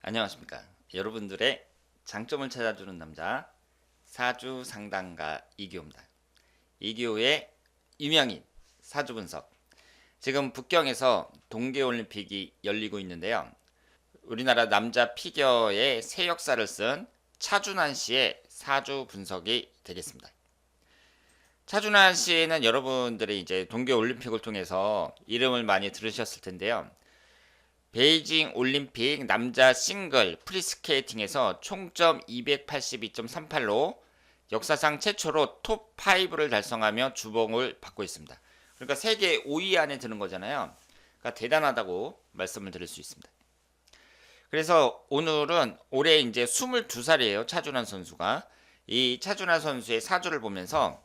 안녕하십니까. 여러분들의 장점을 찾아주는 남자 사주 상담가 이기호입니다. 이기호의 유명인 사주 분석. 지금 북경에서 동계올림픽이 열리고 있는데요. 우리나라 남자 피겨의 새 역사를 쓴 차준환 씨의 사주 분석이 되겠습니다. 차준환 씨는 여러분들이 이제 동계올림픽을 통해서 이름을 많이 들으셨을 텐데요. 베이징 올림픽 남자 싱글 프리스케이팅에서 총점 282.38로 역사상 최초로 톱 5를 달성하며 주목을 받고 있습니다. 그러니까 세계 5위 안에 드는 거잖아요. 그러니까 대단하다고 말씀을 드릴 수 있습니다. 그래서 오늘은 올해 이제 22살이에요. 차준환 선수가. 이 차준환 선수의 사주를 보면서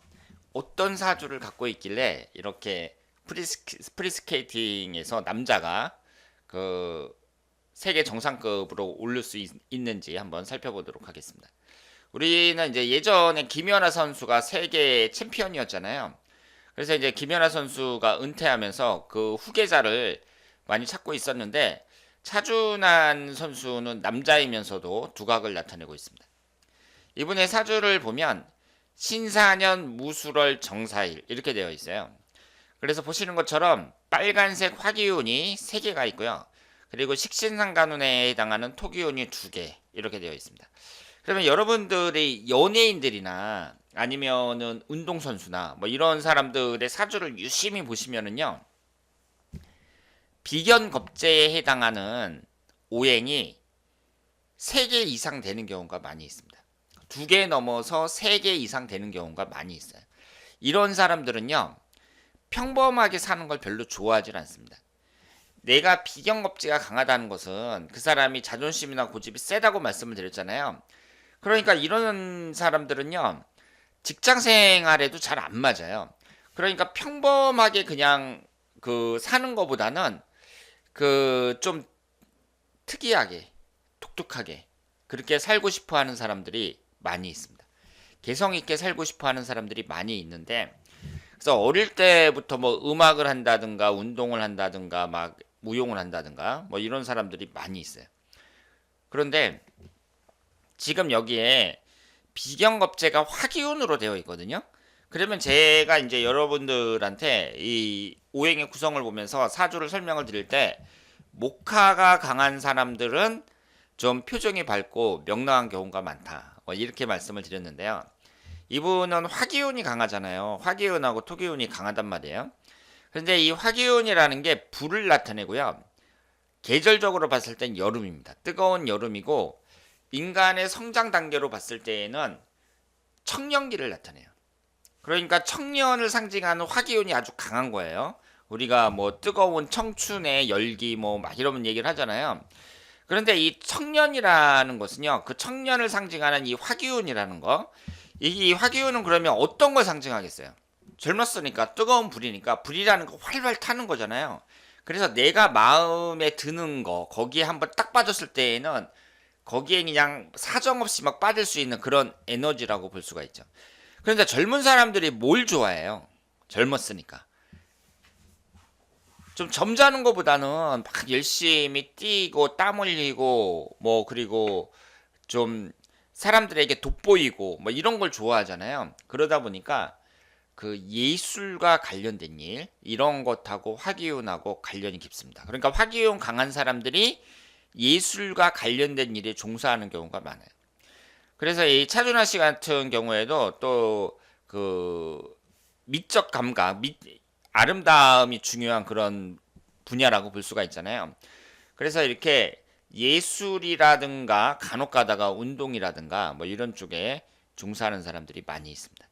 어떤 사주를 갖고 있길래 이렇게 프리스케이팅에서 남자가 그 세계 정상급으로 오를 수 있는지 한번 살펴보도록 하겠습니다. 우리는 이제 예전에 김연아 선수가 세계 챔피언이었잖아요. 그래서 이제 김연아 선수가 은퇴하면서 그 후계자를 많이 찾고 있었는데 차준환 선수는 남자이면서도 두각을 나타내고 있습니다. 이분의 사주를 보면 신사년 무술월 정사일 이렇게 되어 있어요. 그래서 보시는 것처럼 빨간색 화기운이 3개가 있고요. 그리고 식신상간운에 해당하는 토기운이 2개 이렇게 되어 있습니다. 그러면 여러분들이 연예인들이나 아니면은 운동선수나 뭐 이런 사람들의 사주를 유심히 보시면은요. 비견겁제에 해당하는 오행이 3개 이상 되는 경우가 많이 있습니다. 2개 넘어서 3개 이상 되는 경우가 많이 있어요. 이런 사람들은요. 평범하게 사는 걸 별로 좋아하지 않습니다. 내가 비견겁제가 강하다는 것은 그 사람이 자존심이나 고집이 세다고 말씀을 드렸잖아요. 그러니까 이런 사람들은요. 직장 생활에도 잘 안 맞아요. 그러니까 평범하게 그냥 그 사는 것보다는 그 좀 특이하게 독특하게 그렇게 살고 싶어 하는 사람들이 많이 있습니다. 개성 있게 살고 싶어 하는 사람들이 많이 있는데 그래서 어릴 때부터 뭐 음악을 한다든가 운동을 한다든가 막 무용을 한다든가 뭐 이런 사람들이 많이 있어요. 그런데 지금 여기에 비견겁제가 화기운으로 되어 있거든요. 그러면 제가 이제 여러분들한테 이 오행의 구성을 보면서 사주를 설명을 드릴 때 목화가 강한 사람들은 좀 표정이 밝고 명랑한 경우가 많다. 뭐 이렇게 말씀을 드렸는데요. 이분은 화기운이 강하잖아요. 화기운하고 토기운이 강하단 말이에요. 그런데 이 화기운이라는 게 불을 나타내고요. 계절적으로 봤을 땐 여름입니다. 뜨거운 여름이고 인간의 성장 단계로 봤을 때에는 청년기를 나타내요. 그러니까 청년을 상징하는 화기운이 아주 강한 거예요. 우리가 뭐 뜨거운 청춘의 열기 뭐 막 이런 얘기를 하잖아요. 그런데 이 청년이라는 것은요. 그 청년을 상징하는 이 화기운이라는 거. 이 화기운은 그러면 어떤 걸 상징하겠어요? 젊었으니까 뜨거운 불이니까 불이라는 거 활활 타는 거잖아요. 그래서 내가 마음에 드는 거 거기에 한번 딱 빠졌을 때에는 거기에 그냥 사정없이 막 빠질 수 있는 그런 에너지라고 볼 수가 있죠. 그런데 젊은 사람들이 뭘 좋아해요? 젊었으니까. 좀 점잖은 것보다는 막 열심히 뛰고 땀 흘리고 뭐 그리고 좀 사람들에게 돋보이고 뭐 이런 걸 좋아하잖아요. 그러다 보니까 그 예술과 관련된 일 이런 것하고 화기운하고 관련이 깊습니다. 그러니까 화기운 강한 사람들이 예술과 관련된 일에 종사하는 경우가 많아요. 그래서 이 차준하 씨 같은 경우에도 또 그 미적 감각, 아름다움이 중요한 그런 분야라고 볼 수가 있잖아요. 그래서 이렇게 예술이라든가 간혹 가다가 운동이라든가 뭐 이런 쪽에 종사하는 사람들이 많이 있습니다.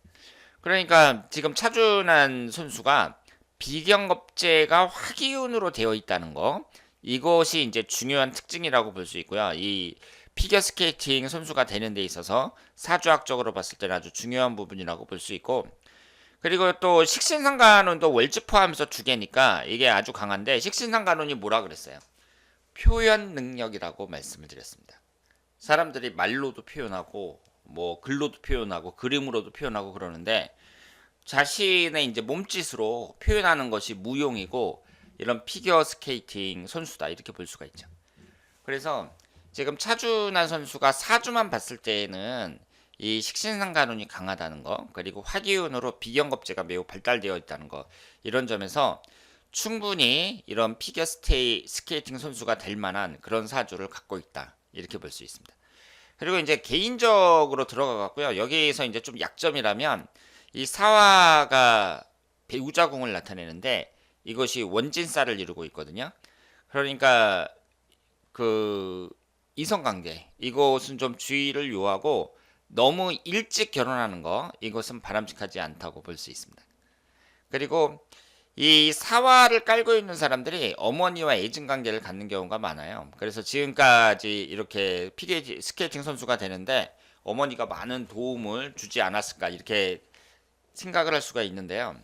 그러니까 지금 차준환 선수가 비견겁제가 화기운으로 되어 있다는 거 이것이 이제 중요한 특징이라고 볼 수 있고요. 이 피겨스케이팅 선수가 되는 데 있어서 사주학적으로 봤을 때는 아주 중요한 부분이라고 볼 수 있고 그리고 또 식신상간운도 월지 포함해서 2개니까 이게 아주 강한데 식신상간운이 뭐라 그랬어요? 표현 능력이라고 말씀을 드렸습니다. 사람들이 말로도 표현하고 뭐 글로도 표현하고 그림으로도 표현하고 그러는데 자신의 이제 몸짓으로 표현하는 것이 무용이고 이런 피겨 스케이팅 선수다 이렇게 볼 수가 있죠. 그래서 지금 차준환 선수가 사주만 봤을 때에는 이 식신상간운이 강하다는 거, 그리고 화기운으로 비경겁제가 매우 발달되어 있다는 거, 이런 점에서 충분히 이런 피겨 스케이팅 선수가 될 만한 그런 사주를 갖고 있다, 이렇게 볼 수 있습니다. 그리고 이제 개인적으로 들어가고요. 여기에서 이제 좀 약점이라면 이 사화가 배우자궁을 나타내는데 이것이 원진살을 이루고 있거든요. 그러니까 그 이성관계, 이것은 좀 주의를 요하고 너무 일찍 결혼하는 거, 이것은 바람직하지 않다고 볼 수 있습니다. 그리고 이 사화를 깔고 있는 사람들이 어머니와 애증 관계를 갖는 경우가 많아요. 그래서 지금까지 이렇게 피겨 스케이팅 선수가 되는데 어머니가 많은 도움을 주지 않았을까, 이렇게 생각을 할 수가 있는데요.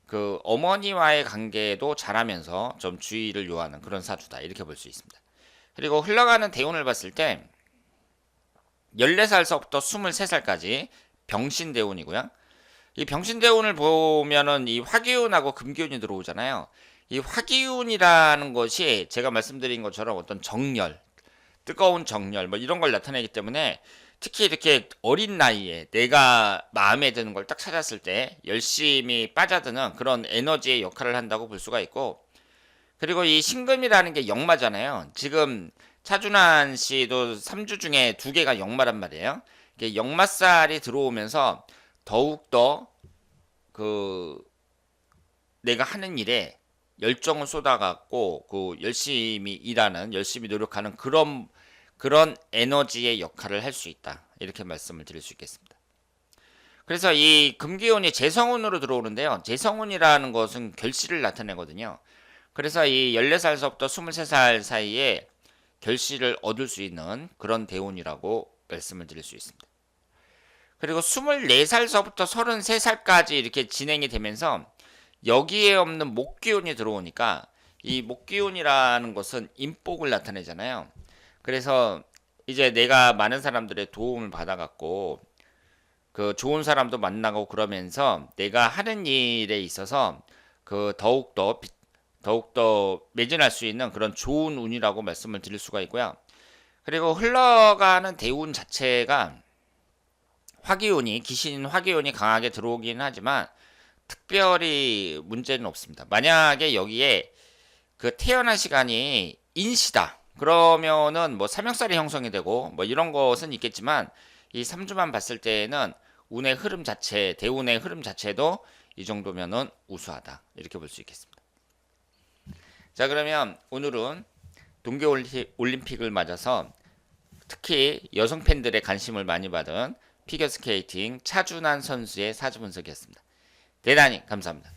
그 어머니와의 관계도 잘하면서 좀 주의를 요하는 그런 사주다, 이렇게 볼 수 있습니다. 그리고 흘러가는 대운을 봤을 때 14살서부터 23살까지 병신대운이고요. 이 병신대운을 보면은 이 화기운하고 금기운이 들어오잖아요. 이 화기운이라는 것이 제가 말씀드린 것처럼 어떤 정열, 뜨거운 정열 뭐 이런 걸 나타내기 때문에 특히 이렇게 어린 나이에 내가 마음에 드는 걸 딱 찾았을 때 열심히 빠져드는 그런 에너지의 역할을 한다고 볼 수가 있고, 그리고 이 신금이라는 게 역마잖아요. 지금 차준환 씨도 3주 중에 2개가 역마란 말이에요. 이게 역마살이 들어오면서 더욱더 그 내가 하는 일에 열정을 쏟아갖고 그 열심히 일하는, 열심히 노력하는 그런 에너지의 역할을 할 수 있다, 이렇게 말씀을 드릴 수 있겠습니다. 그래서 이 금기운이 재성운으로 들어오는데요. 재성운이라는 것은 결실을 나타내거든요. 그래서 이 14살서부터 23살 사이에 결실을 얻을 수 있는 그런 대운이라고 말씀을 드릴 수 있습니다. 그리고 24살서부터 33살까지 이렇게 진행이 되면서 여기에 없는 목기운이 들어오니까 이 목기운이라는 것은 인복을 나타내잖아요. 그래서 이제 내가 많은 사람들의 도움을 받아갖고 그 좋은 사람도 만나고 그러면서 내가 하는 일에 있어서 그 더욱더 매진할 수 있는 그런 좋은 운이라고 말씀을 드릴 수가 있고요. 그리고 흘러가는 대운 자체가 화기운이, 귀신인 화기운이 강하게 들어오긴 하지만 특별히 문제는 없습니다. 만약에 여기에 그 태어난 시간이 인시다, 그러면은 뭐 삼형살이 형성이 되고 뭐 이런 것은 있겠지만 이 3주만 봤을 때에는 운의 흐름 자체, 대운의 흐름 자체도 이 정도면은 우수하다, 이렇게 볼 수 있겠습니다. 자, 그러면 오늘은 동계올림픽을 맞아서 특히 여성 팬들의 관심을 많이 받은 피겨스케이팅 차준환 선수의 사주 분석이었습니다. 대단히 감사합니다.